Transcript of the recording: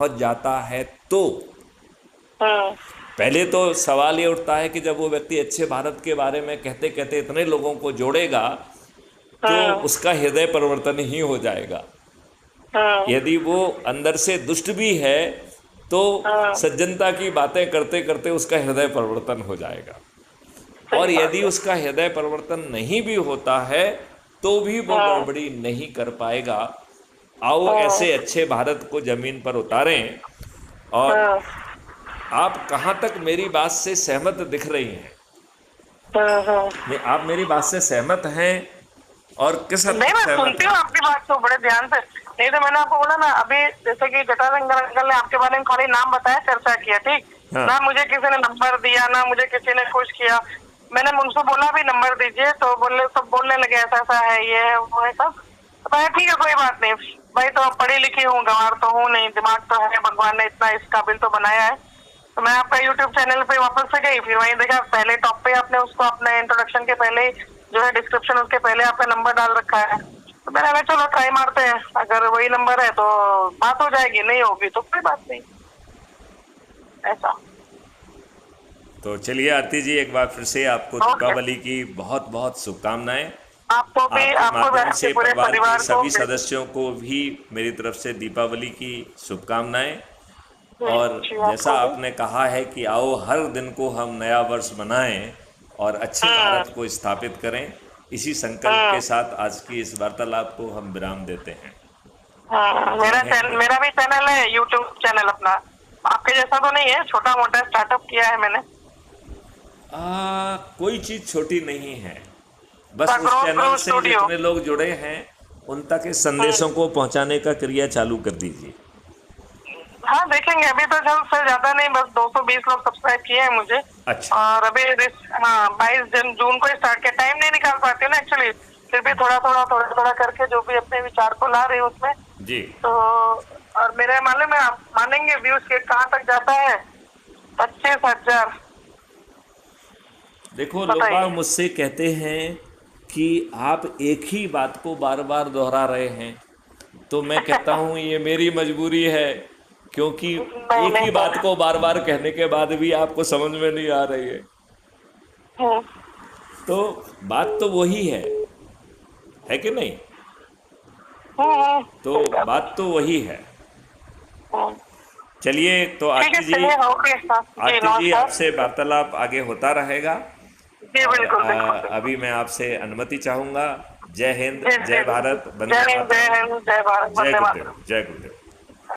पहुंच जाता है तो हम्म। पहले तो सवाल ये उठता है कि जब वो व्यक्ति अच्छे भारत के बारे में कहते कहते इतने लोगों को जोड़ेगा तो हम्म। उसका हृदय परिवर्तन ही हो जाएगा। हम्म। यदि वो अंदर से दुष्ट भी है तो हम्म। सज्जनता की बातें करते करते उसका हृदय परिवर्तन हो जाएगा। सही और बात यदि है। उसका हृदय परिवर्तन नहीं भी होता है तो भी वो हम्म। गड़बड़ी नहीं कर पाएगा। आओ हम्म। ऐसे अच्छे भारत को जमीन पर उतारें। और हम्म। आप कहाँ तक मेरी बात से सहमत दिख रही हैं? हम्म। नहीं, आप मेरी बात से सहमत हैं और किस हद नहीं, तक मैं सहमत सुनती हैं? हूँ आपकी बात तो बड़े ध्यान से। नहीं तो मैंने आपको बोला ना अभी, जैसे कि जटाशंकर अंकल ने आपके बारे में खाली नाम बताया, चर्चा किया, ठीक हाँ। ना, मुझे किसी ने नंबर दिया ना मुझे किसी ने कुछ किया। मैंने उनसे बोला भी नंबर दीजिए तो बोले, सब बोलने लगे ऐसा ऐसा है, ये है वो है सब। तो मैं ठीक है कोई बात नहीं भाई, तो पढ़ी लिखी हूँ, गंवार तो हूँ नहीं, दिमाग तो है, भगवान ने इतना इस काबिल तो बनाया है। तो मैं आपका यूट्यूब चैनल पे वापस से गई, फिर वहीं देखा पहले टॉप पे आपने उसको अपने इंट्रोडक्शन के पहले ही, जो है डिस्क्रिप्शन उसके पहले आपका नंबर डाल रखा है। तो मैंने कहा चलो ट्राई मारते हैं, अगर वही नंबर है तो बात हो जाएगी, नहीं होगी तो कोई बात नहीं, ऐसा। तो चलिए आरती जी, एक बार फिर से आपको ओके। दीपावली की बहुत बहुत शुभकामनाएं। आपको भी, आपके आपको भी, माध्यम आपके से पूरे परिवार के परिवार को सभी भी। सदस्यों को भी मेरी तरफ से दीपावली की शुभकामनाएं। जी और जी, जैसा आपको भी। आपने कहा है कि आओ हर दिन को हम नया वर्ष मनाएं और अच्छे हम्म। भारत को स्थापित करें, इसी संकल्प के हम्म। साथ आज की इस वार्तालाप को हम विराम देते हैं। जय हिंद। मेरा भी चैनल है, यूट्यूब चैनल अपना। आपके जैसा तो नहीं है, छोटा मोटा स्टार्टअप किया है मैंने। कोई चीज़ छोटी नहीं है। बस उस ग्रो चैनल ग्रो से स्टूडियो। जितने लोग जुड़े हैं उन तक इस संदेशों को पहुंचाने का क्रिया चालू कर दीजिए। हाँ देखेंगे, अभी तो जल्द से ज्यादा नहीं, बस 220 लोग सब्सक्राइब किए हैं मुझे। अच्छा। और अभी हाँ 22 जून को स्टार्ट किया, टाइम नहीं निकाल पाती हूँ ना एक्चुअली। फिर भी थोड़ा थोड़ा करके जो भी अपने विचार को ला रही हूँ उसमें। जी। तो और मेरे मालूम है, आप मानेंगे व्यूज के कहाँ तक जाता है, 25,000। देखो, लोग बताइए। बाग मुझसे कहते हैं कि आप एक ही बात को बार बार दोहरा रहे हैं। तो मैं कहता हूँ ये मेरी मजबूरी है, क्योंकि नहीं एक नहीं ही बात सर। को बार बार कहने के बाद भी आपको समझ में नहीं आ रही है। हम्म। तो बात तो वही है कि नहीं? तो सही बात है। बात तो वही है। हम्म। चलिए तो ठीक है, आरती जी, चलिए, ओके, हाँ जी, आरती जी नमस्कार। आपसे वार्तालाप आगे होता रहेगा। जी और बिल्कुल बिल्कुल बिल्कुल। अभी मैं आपसे अनुमति चाहूँगा। जय हिंद, जी जी जय जी। भारत, जय वंदे हिंद, जय मातरम। हिंद, जय भारत, जय वंदे गुरुदेव, मातरम। जय गुरुदेव।